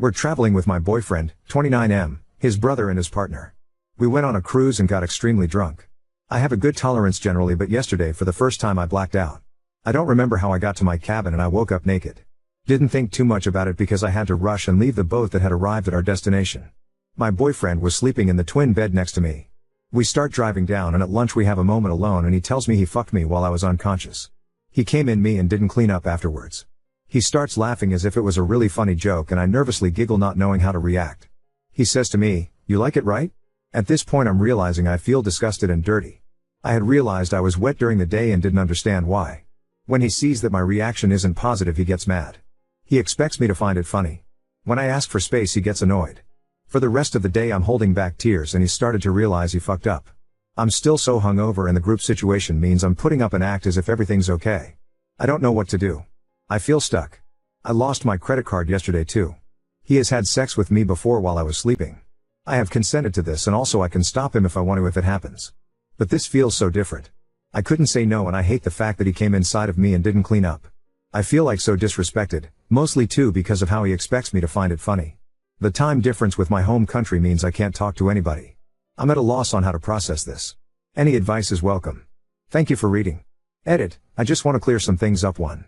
We're traveling with my boyfriend, 29M, his brother and his partner. We went on a cruise and got extremely drunk. I have a good tolerance generally, but yesterday for the first time I blacked out. I don't remember how I got to my cabin and I woke up naked. Didn't think too much about it because I had to rush and leave the boat that had arrived at our destination. My boyfriend was sleeping in the twin bed next to me. We start driving down and at lunch we have a moment alone and he tells me he fucked me while I was unconscious. He came in me and didn't clean up afterwards. He starts laughing as if it was a really funny joke and I nervously giggle not knowing how to react. He says to me, "You like it, right?" At this point I'm realizing I feel disgusted and dirty. I had realized I was wet during the day and didn't understand why. When he sees that my reaction isn't positive he gets mad. He expects me to find it funny. When I ask for space he gets annoyed. For the rest of the day I'm holding back tears and he started to realize he fucked up. I'm still so hungover and the group situation means I'm putting up an act as if everything's okay. I don't know what to do. I feel stuck. I lost my credit card yesterday too. He has had sex with me before while I was sleeping. I have consented to this and also I can stop him if I want to if it happens. But this feels so different. I couldn't say no and I hate the fact that he came inside of me and didn't clean up. I feel like so disrespected, mostly too because of how he expects me to find it funny. The time difference with my home country means I can't talk to anybody. I'm at a loss on how to process this. Any advice is welcome. Thank you for reading. Edit, I just want to clear some things up. 1.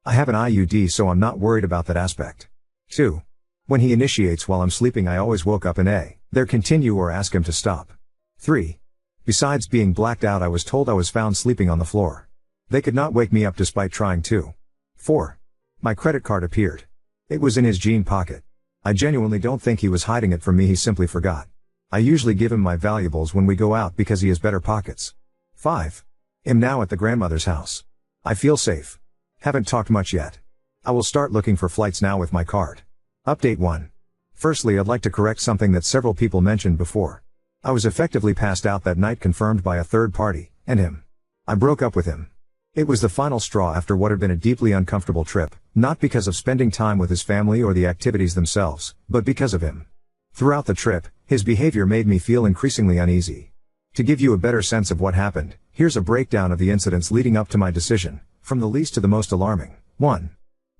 I have an IUD so I'm not worried about that aspect. 2. When he initiates while I'm sleeping I always woke up and either continue or ask him to stop. 3. Besides being blacked out I was told I was found sleeping on the floor. They could not wake me up despite trying to. 4. My credit card appeared. It was in his jean pocket. I genuinely don't think he was hiding it from me, he simply forgot. I usually give him my valuables when we go out because he has better pockets. 5. I'm now at the grandmother's house. I feel safe. Haven't talked much yet. I will start looking for flights now with my card. Update 1. Firstly, I'd like to correct something that several people mentioned before. I was effectively passed out that night, confirmed by a third party, and him. I broke up with him. It was the final straw after what had been a deeply uncomfortable trip, not because of spending time with his family or the activities themselves, but because of him. Throughout the trip, his behavior made me feel increasingly uneasy. To give you a better sense of what happened, here's a breakdown of the incidents leading up to my decision, from the least to the most alarming. 1.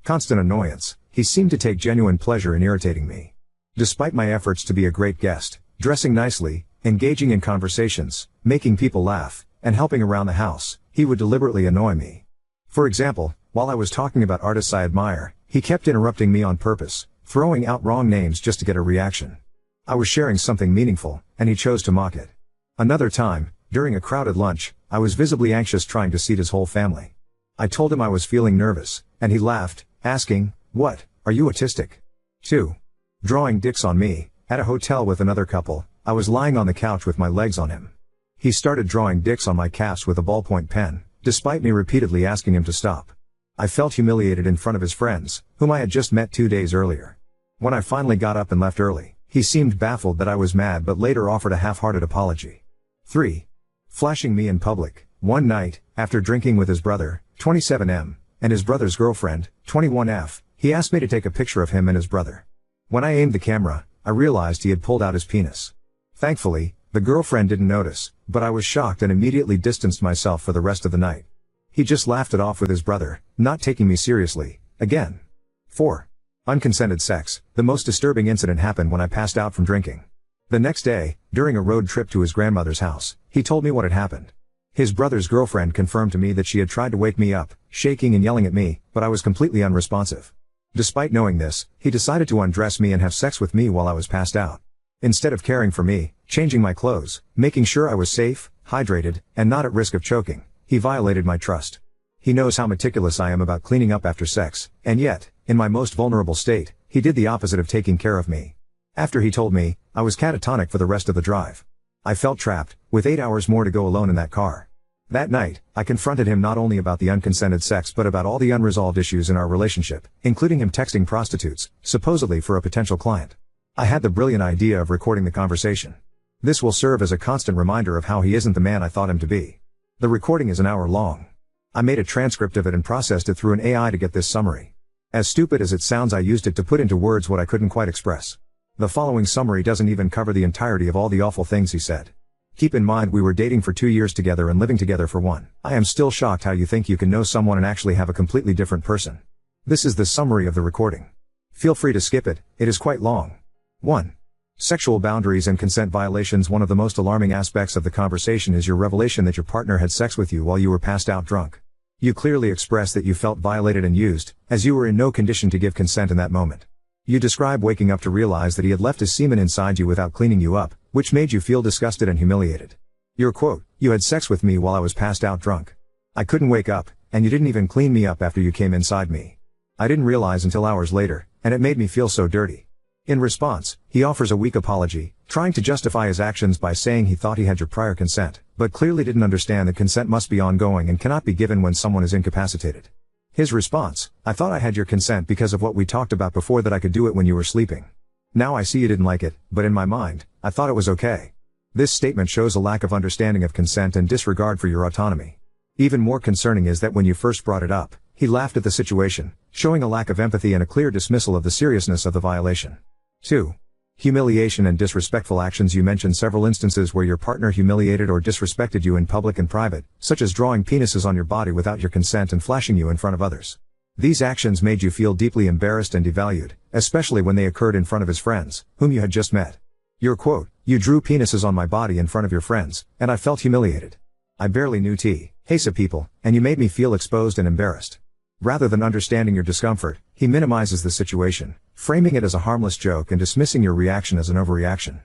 Constant annoyance. He seemed to take genuine pleasure in irritating me. Despite my efforts to be a great guest, dressing nicely, engaging in conversations, making people laugh, and helping around the house, he would deliberately annoy me. For example, while I was talking about artists I admire, he kept interrupting me on purpose, throwing out wrong names just to get a reaction. I was sharing something meaningful, and he chose to mock it. Another time, during a crowded lunch, I was visibly anxious trying to seat his whole family. I told him I was feeling nervous, and he laughed, asking, "What, are you autistic?" 2. Drawing dicks on me. At a hotel with another couple, I was lying on the couch with my legs on him. He started drawing dicks on my calves with a ballpoint pen, despite me repeatedly asking him to stop. I felt humiliated in front of his friends, whom I had just met 2 days earlier. When I finally got up and left early, he seemed baffled that I was mad but later offered a half-hearted apology. 3. Flashing me in public. One night, after drinking with his brother, 27M, and his brother's girlfriend, 21F, he asked me to take a picture of him and his brother. When I aimed the camera, I realized he had pulled out his penis. Thankfully, the girlfriend didn't notice, but I was shocked and immediately distanced myself for the rest of the night. He just laughed it off with his brother, not taking me seriously, again. 4. Unconsented sex. The most disturbing incident happened when I passed out from drinking. The next day, during a road trip to his grandmother's house, he told me what had happened. His brother's girlfriend confirmed to me that she had tried to wake me up, shaking and yelling at me, but I was completely unresponsive. Despite knowing this, he decided to undress me and have sex with me while I was passed out. Instead of caring for me, changing my clothes, making sure I was safe, hydrated, and not at risk of choking, he violated my trust. He knows how meticulous I am about cleaning up after sex, and yet, in my most vulnerable state, he did the opposite of taking care of me. After he told me, I was catatonic for the rest of the drive. I felt trapped, with 8 hours more to go alone in that car. That night, I confronted him not only about the unconsented sex but about all the unresolved issues in our relationship, including him texting prostitutes, supposedly for a potential client. I had the brilliant idea of recording the conversation. This will serve as a constant reminder of how he isn't the man I thought him to be. The recording is an hour long. I made a transcript of it and processed it through an AI to get this summary. As stupid as it sounds, I used it to put into words what I couldn't quite express. The following summary doesn't even cover the entirety of all the awful things he said. Keep in mind we were dating for 2 years together and living together for 1. I am still shocked how you think you can know someone and actually have a completely different person. This is the summary of the recording. Feel free to skip it, it is quite long. 1. Sexual boundaries and consent violations. One of the most alarming aspects of the conversation is your revelation that your partner had sex with you while you were passed out drunk. You clearly expressed that you felt violated and used, as you were in no condition to give consent in that moment. You describe waking up to realize that he had left his semen inside you without cleaning you up, which made you feel disgusted and humiliated. Your quote, "You had sex with me while I was passed out drunk. I couldn't wake up, and you didn't even clean me up after you came inside me. I didn't realize until hours later, and it made me feel so dirty." In response, he offers a weak apology, trying to justify his actions by saying he thought he had your prior consent, but clearly didn't understand that consent must be ongoing and cannot be given when someone is incapacitated. His response, "I thought I had your consent because of what we talked about before, that I could do it when you were sleeping. Now I see you didn't like it, but in my mind, I thought it was okay." This statement shows a lack of understanding of consent and disregard for your autonomy. Even more concerning is that when you first brought it up, he laughed at the situation, showing a lack of empathy and a clear dismissal of the seriousness of the violation. 2. Humiliation and disrespectful actions. You mentioned several instances where your partner humiliated or disrespected you in public and private, such as drawing penises on your body without your consent and flashing you in front of others. These actions made you feel deeply embarrassed and devalued, especially when they occurred in front of his friends, whom you had just met. Your quote, "You drew penises on my body in front of your friends, and I felt humiliated. I barely knew Hesa people, and you made me feel exposed and embarrassed." Rather than understanding your discomfort, he minimizes the situation, framing it as a harmless joke and dismissing your reaction as an overreaction.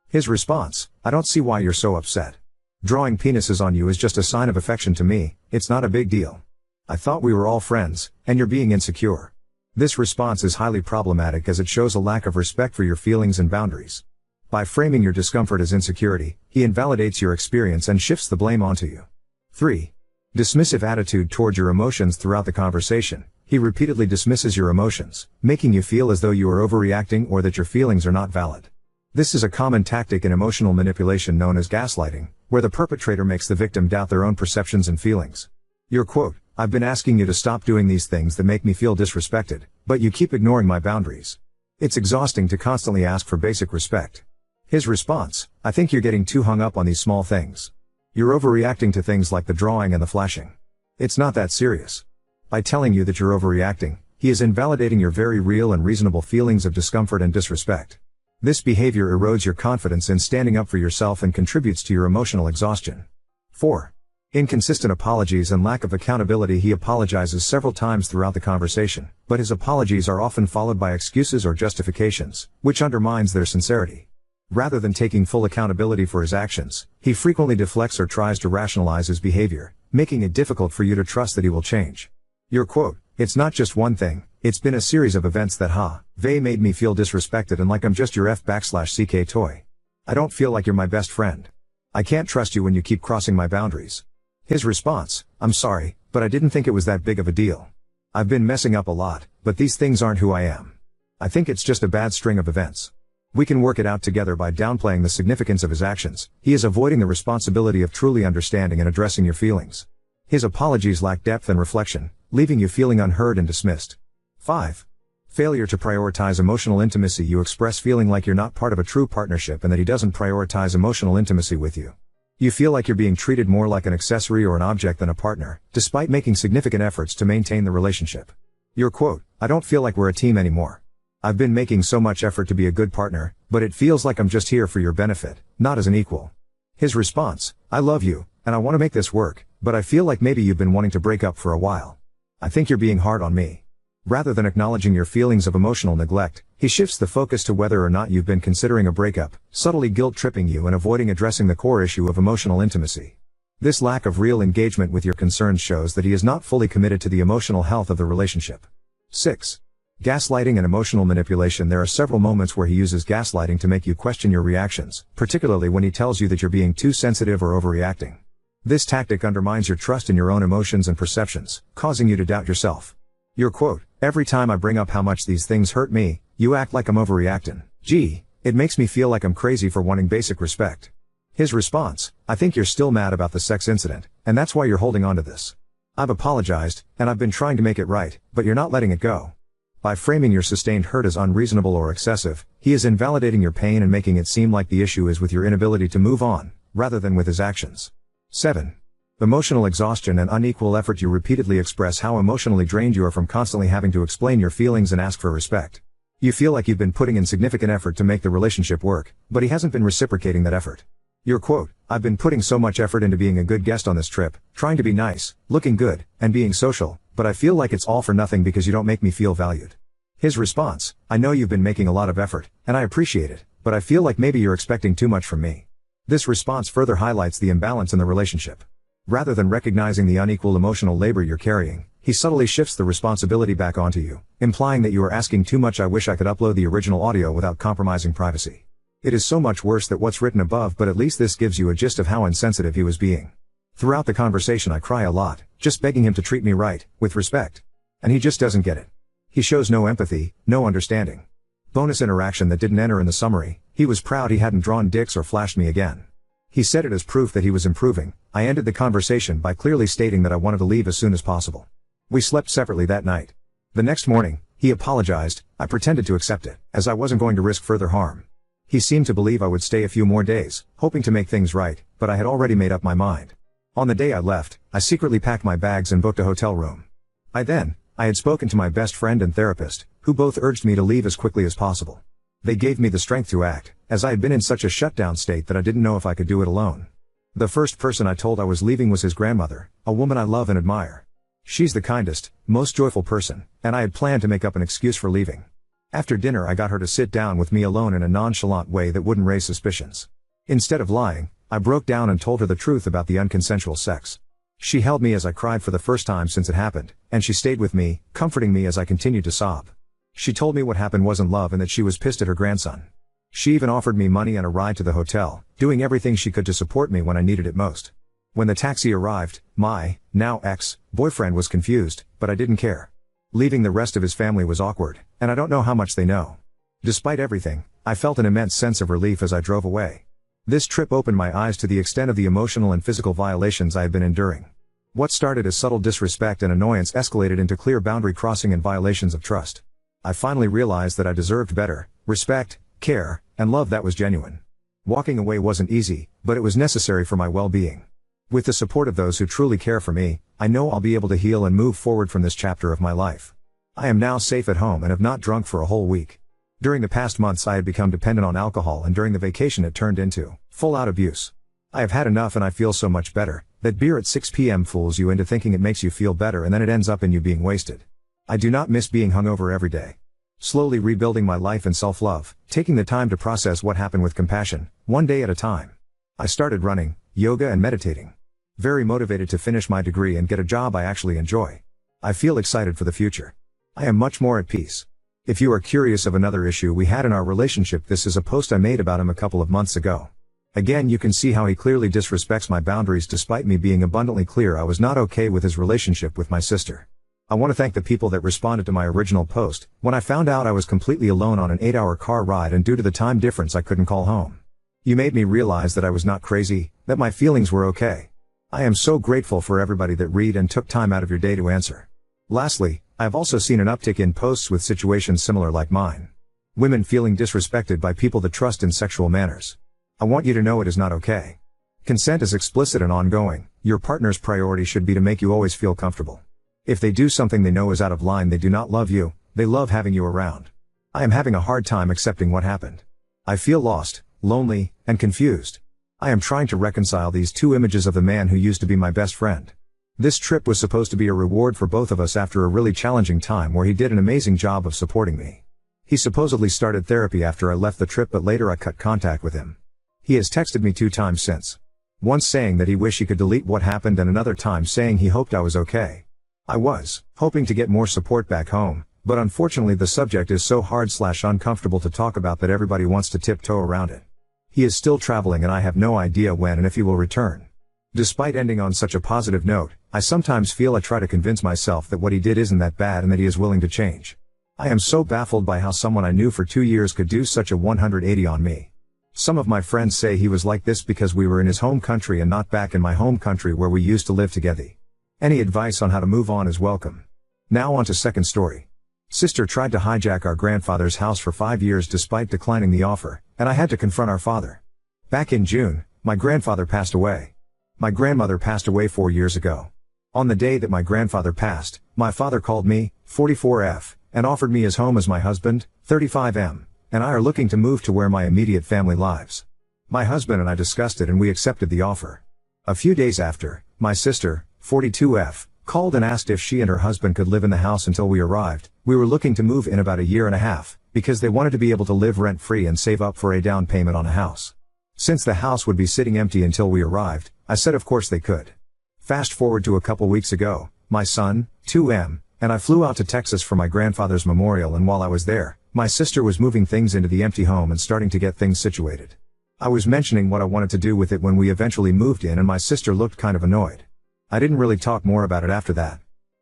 His response, "I don't see why you're so upset. Drawing penises on you is just a sign of affection to me, it's not a big deal. I thought we were all friends, and you're being insecure." This response is highly problematic as it shows a lack of respect for your feelings and boundaries. By framing your discomfort as insecurity, he invalidates your experience and shifts the blame onto you. 3. Dismissive attitude toward your emotions. Throughout the conversation, he repeatedly dismisses your emotions, making you feel as though you are overreacting or that your feelings are not valid. This is a common tactic in emotional manipulation known as gaslighting, where the perpetrator makes the victim doubt their own perceptions and feelings. Your quote, "I've been asking you to stop doing these things that make me feel disrespected, but you keep ignoring my boundaries. It's exhausting to constantly ask for basic respect." His response, "I think you're getting too hung up on these small things. You're overreacting to things like the drawing and the flashing. It's not that serious." By telling you that you're overreacting, he is invalidating your very real and reasonable feelings of discomfort and disrespect. This behavior erodes your confidence in standing up for yourself and contributes to your emotional exhaustion. 4. Inconsistent apologies and lack of accountability. He apologizes several times throughout the conversation, but his apologies are often followed by excuses or justifications, which undermines their sincerity. Rather than taking full accountability for his actions, he frequently deflects or tries to rationalize his behavior, making it difficult for you to trust that he will change. Your quote, "It's not just one thing, it's been a series of events that they made me feel disrespected and like I'm just your F/CK toy. I don't feel like you're my best friend. I can't trust you when you keep crossing my boundaries." His response, "I'm sorry, but I didn't think it was that big of a deal. I've been messing up a lot, but these things aren't who I am. I think it's just a bad string of events. We can work it out together." By downplaying the significance of his actions, he is avoiding the responsibility of truly understanding and addressing your feelings. His apologies lack depth and reflection, leaving you feeling unheard and dismissed. 5. Failure to prioritize emotional intimacy. You express feeling like you're not part of a true partnership and that he doesn't prioritize emotional intimacy with you. You feel like you're being treated more like an accessory or an object than a partner, despite making significant efforts to maintain the relationship. Your quote, "I don't feel like we're a team anymore. I've been making so much effort to be a good partner, but it feels like I'm just here for your benefit, not as an equal." His response, "I love you, and I want to make this work, but I feel like maybe you've been wanting to break up for a while. I think you're being hard on me." Rather than acknowledging your feelings of emotional neglect, he shifts the focus to whether or not you've been considering a breakup, subtly guilt-tripping you and avoiding addressing the core issue of emotional intimacy. This lack of real engagement with your concerns shows that he is not fully committed to the emotional health of the relationship. 6. Gaslighting and emotional manipulation. There are several moments where he uses gaslighting to make you question your reactions, particularly when he tells you that you're being too sensitive or overreacting. This tactic undermines your trust in your own emotions and perceptions, causing you to doubt yourself. Your quote, "Every time I bring up how much these things hurt me, you act like I'm overreacting. Gee, it makes me feel like I'm crazy for wanting basic respect." His response, "I think you're still mad about the sex incident, and that's why you're holding on to this. I've apologized, and I've been trying to make it right, but you're not letting it go." By framing your sustained hurt as unreasonable or excessive, he is invalidating your pain and making it seem like the issue is with your inability to move on, rather than with his actions. 7. Emotional exhaustion and unequal effort. You repeatedly express how emotionally drained you are from constantly having to explain your feelings and ask for respect. You feel like you've been putting in significant effort to make the relationship work, but he hasn't been reciprocating that effort. Your quote, "I've been putting so much effort into being a good guest on this trip, trying to be nice, looking good, and being social, but I feel like it's all for nothing because you don't make me feel valued." His response, "I know you've been making a lot of effort, and I appreciate it, but I feel like maybe you're expecting too much from me." This response further highlights the imbalance in the relationship. Rather than recognizing the unequal emotional labor you're carrying, he subtly shifts the responsibility back onto you, implying that you are asking too much. I wish I could upload the original audio without compromising privacy. It is so much worse than what's written above, but at least this gives you a gist of how insensitive he was being. Throughout the conversation I cry a lot, just begging him to treat me right, with respect. And he just doesn't get it. He shows no empathy, no understanding. Bonus interaction that didn't enter in the summary, he was proud he hadn't drawn dicks or flashed me again. He said it as proof that he was improving. I ended the conversation by clearly stating that I wanted to leave as soon as possible. We slept separately that night. The next morning, he apologized. I pretended to accept it, as I wasn't going to risk further harm. He seemed to believe I would stay a few more days, hoping to make things right, but I had already made up my mind. On the day I left, I secretly packed my bags and booked a hotel room. I had spoken to my best friend and therapist, who both urged me to leave as quickly as possible. They gave me the strength to act, as I had been in such a shutdown state that I didn't know if I could do it alone. The first person I told I was leaving was his grandmother, a woman I love and admire. She's the kindest, most joyful person, and I had planned to make up an excuse for leaving. After dinner I got her to sit down with me alone in a nonchalant way that wouldn't raise suspicions. Instead of lying, I broke down and told her the truth about the unconsensual sex. She held me as I cried for the first time since it happened, and she stayed with me, comforting me as I continued to sob. She told me what happened wasn't love and that she was pissed at her grandson. She even offered me money and a ride to the hotel, doing everything she could to support me when I needed it most. When the taxi arrived, my, now ex-boyfriend was confused, but I didn't care. Leaving the rest of his family was awkward, and I don't know how much they know. Despite everything, I felt an immense sense of relief as I drove away. This trip opened my eyes to the extent of the emotional and physical violations I had been enduring. What started as subtle disrespect and annoyance escalated into clear boundary crossing and violations of trust. I finally realized that I deserved better, respect, care, and love that was genuine. Walking away wasn't easy, but it was necessary for my well-being. With the support of those who truly care for me, I know I'll be able to heal and move forward from this chapter of my life. I am now safe at home and have not drunk for a whole week. During the past months I had become dependent on alcohol, and during the vacation it turned into full-out abuse. I have had enough and I feel so much better. That beer at 6 p.m. fools you into thinking it makes you feel better, and then it ends up in you being wasted. I do not miss being hungover every day. Slowly rebuilding my life and self-love, taking the time to process what happened with compassion, one day at a time. I started running, yoga and meditating. Very motivated to finish my degree and get a job I actually enjoy. I feel excited for the future. I am much more at peace. If you are curious of another issue we had in our relationship, this is a post I made about him a couple of months ago. Again, you can see how he clearly disrespects my boundaries despite me being abundantly clear I was not okay with his relationship with my sister. I want to thank the people that responded to my original post, when I found out I was completely alone on an 8-hour car ride and due to the time difference I couldn't call home. You made me realize that I was not crazy, that my feelings were okay. I am so grateful for everybody that read and took time out of your day to answer. Lastly, I have also seen an uptick in posts with situations similar like mine. Women feeling disrespected by people that trust in sexual manners. I want you to know it is not okay. Consent is explicit and ongoing. Your partner's priority should be to make you always feel comfortable. If they do something they know is out of line, they do not love you, they love having you around. I am having a hard time accepting what happened. I feel lost, lonely, and confused. I am trying to reconcile these two images of the man who used to be my best friend. This trip was supposed to be a reward for both of us after a really challenging time where he did an amazing job of supporting me. He supposedly started therapy after I left the trip, but later I cut contact with him. He has texted me 2 times since. Once saying that he wished he could delete what happened, and another time saying he hoped I was okay. I was hoping to get more support back home, but unfortunately the subject is so hard/uncomfortable to talk about that everybody wants to tiptoe around it. He is still traveling and I have no idea when and if he will return. Despite ending on such a positive note, I sometimes feel I try to convince myself that what he did isn't that bad and that he is willing to change. I am so baffled by how someone I knew for 2 years could do such a 180 on me. Some of my friends say he was like this because we were in his home country and not back in my home country where we used to live together. Any advice on how to move on is welcome. Now on to second story. Sister tried to hijack our grandfather's house for 5 years despite declining the offer, and I had to confront our father. Back in June, my grandfather passed away. My grandmother passed away 4 years ago. On the day that my grandfather passed, my father called me, 44F, and offered me his home as my husband, 35M, and I are looking to move to where my immediate family lives. My husband and I discussed it and we accepted the offer. A few days after, my sister, 42F, called and asked if she and her husband could live in the house until we arrived. We were looking to move in about a year and a half, because they wanted to be able to live rent-free and save up for a down payment on a house. Since the house would be sitting empty until we arrived, I said of course they could. Fast forward to a couple weeks ago, my son, 2M, and I flew out to Texas for my grandfather's memorial, and while I was there, my sister was moving things into the empty home and starting to get things situated. I was mentioning what I wanted to do with it when we eventually moved in, and my sister looked kind of annoyed. I didn't really talk more about it after that.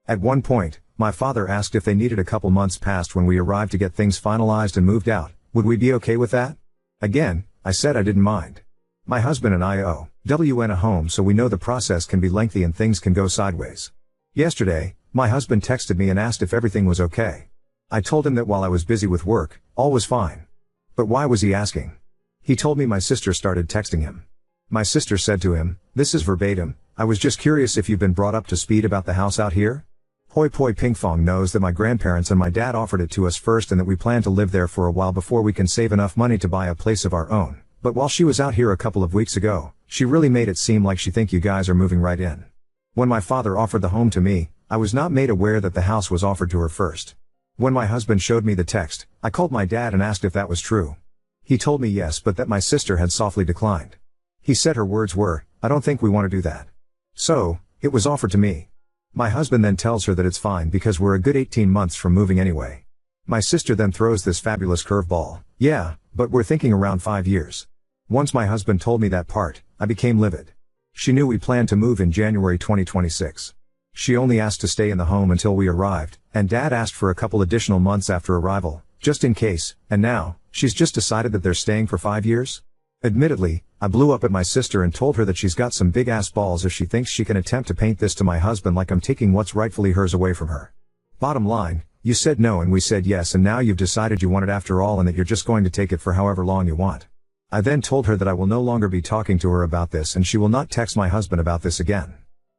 At one point, my father asked if they needed a couple months past when we arrived to get things finalized and moved out. Would we be okay with that? Again, I said I didn't mind. My husband and I owe WN a home, so we know the process can be lengthy and things can go sideways. Yesterday, my husband texted me and asked if everything was okay. I told him that while I was busy with work, all was fine. But why was he asking? He told me my sister started texting him. My sister said to him, "This is verbatim, I was just curious if you've been brought up to speed about the house out here? Hoi Poi Ping Fong knows that my grandparents and my dad offered it to us first and that we plan to live there for a while before we can save enough money to buy a place of our own. But while she was out here a couple of weeks ago, she really made it seem like she think you guys are moving right in. When my father offered the home to me, I was not made aware that the house was offered to her first. When my husband showed me the text, I called my dad and asked if that was true. He told me yes, but that my sister had softly declined. He said her words were, "I don't think we want to do that." So, it was offered to me. My husband then tells her that it's fine because we're a good 18 months from moving anyway. My sister then throws this fabulous curveball, "Yeah, but we're thinking around 5 years." Once my husband told me that part, I became livid. She knew we planned to move in January 2026. She only asked to stay in the home until we arrived, and Dad asked for a couple additional months after arrival, just in case, and now, she's just decided that they're staying for 5 years? Admittedly, I blew up at my sister and told her that she's got some big ass balls if she thinks she can attempt to paint this to my husband like I'm taking what's rightfully hers away from her. Bottom line, you said no and we said yes, and now you've decided you want it after all and that you're just going to take it for however long you want. I then told her that I will no longer be talking to her about this and she will not text my husband about this again.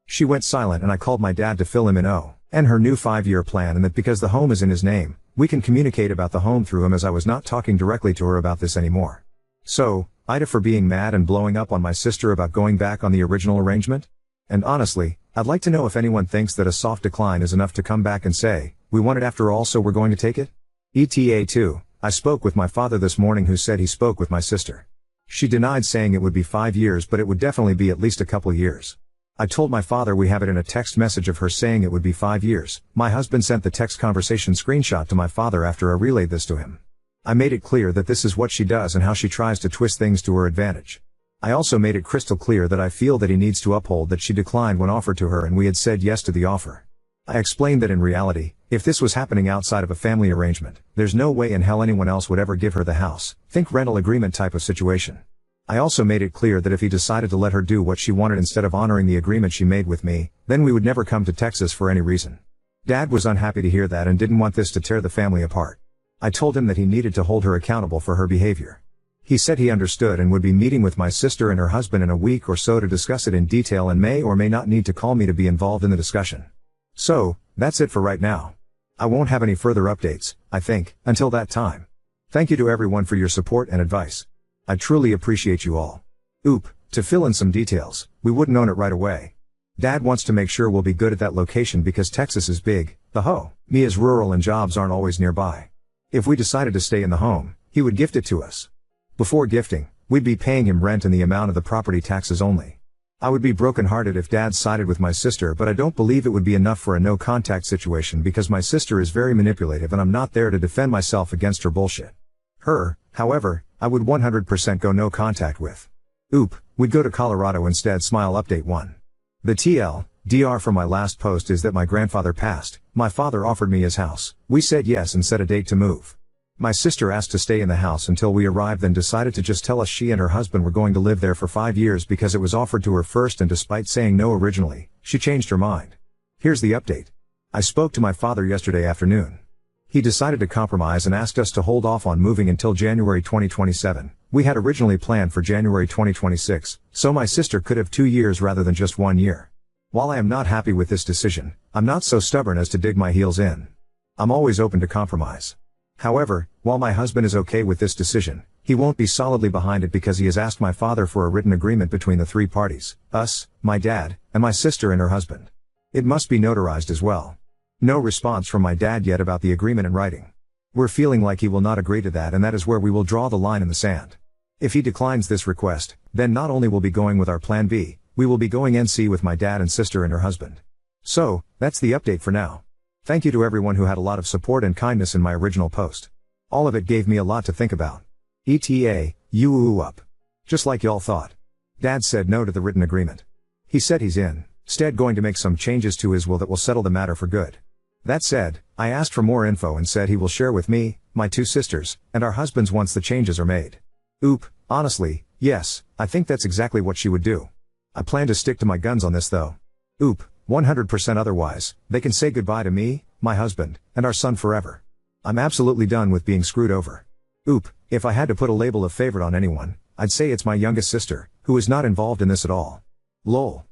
She went silent and I called my dad to fill him in and her new 5-year plan, and that because the home is in his name, we can communicate about the home through him, as I was not talking directly to her about this anymore. So, Ida for being mad and blowing up on my sister about going back on the original arrangement? And honestly, I'd like to know if anyone thinks that a soft decline is enough to come back and say, "We want it after all, so we're going to take it?" ETA 2, I spoke with my father this morning, who said he spoke with my sister. She denied saying it would be 5 years, but it would definitely be at least a couple years. I told my father we have it in a text message of her saying it would be 5 years. My husband sent the text conversation screenshot to my father after I relayed this to him. I made it clear that this is what she does and how she tries to twist things to her advantage. I also made it crystal clear that I feel that he needs to uphold that she declined when offered to her and we had said yes to the offer. I explained that in reality, if this was happening outside of a family arrangement, there's no way in hell anyone else would ever give her the house. Think rental agreement type of situation. I also made it clear that if he decided to let her do what she wanted instead of honoring the agreement she made with me, then we would never come to Texas for any reason. Dad was unhappy to hear that and didn't want this to tear the family apart. I told him that he needed to hold her accountable for her behavior. He said he understood and would be meeting with my sister and her husband in a week or so to discuss it in detail and may or may not need to call me to be involved in the discussion. So, that's it for right now. I won't have any further updates, I think, until that time. Thank you to everyone for your support and advice. I truly appreciate you all. To fill in some details, we wouldn't own it right away. Dad wants to make sure we'll be good at that location because Texas is big, me is rural and jobs aren't always nearby. If we decided to stay in the home, he would gift it to us. Before gifting, we'd be paying him rent and the amount of the property taxes only. I would be brokenhearted if Dad sided with my sister, but I don't believe it would be enough for a no-contact situation because my sister is very manipulative and I'm not there to defend myself against her bullshit. Her, however, I would 100% go no contact with. We'd go to Colorado instead. Smile update 1. The TLDR for my last post is that my grandfather passed. My father offered me his house. We said yes and set a date to move. My sister asked to stay in the house until we arrived, then decided to just tell us she and her husband were going to live there for 5 years because it was offered to her first, and despite saying no originally, she changed her mind. Here's the update. I spoke to my father yesterday afternoon. He decided to compromise and asked us to hold off on moving until January 2027. We had originally planned for January 2026, so my sister could have 2 years rather than just 1 year. While I am not happy with this decision, I'm not so stubborn as to dig my heels in. I'm always open to compromise. However, while my husband is okay with this decision, he won't be solidly behind it because he has asked my father for a written agreement between the three parties, us, my dad, and my sister and her husband. It must be notarized as well. No response from my dad yet about the agreement in writing. We're feeling like he will not agree to that, and that is where we will draw the line in the sand. If he declines this request, then not only will be going with our plan B, we will be going NC with my dad and sister and her husband. So, that's the update for now. Thank you to everyone who had a lot of support and kindness in my original post. All of it gave me a lot to think about. ETA, you up. Just like y'all thought. Dad said no to the written agreement. He said he's instead going to make some changes to his will that will settle the matter for good. That said, I asked for more info and said he will share with me, my two sisters, and our husbands once the changes are made. Honestly, yes, I think that's exactly what she would do. I plan to stick to my guns on this though. 100% otherwise, they can say goodbye to me, my husband, and our son forever. I'm absolutely done with being screwed over. If I had to put a label of favorite on anyone, I'd say it's my youngest sister, who is not involved in this at all. Lol.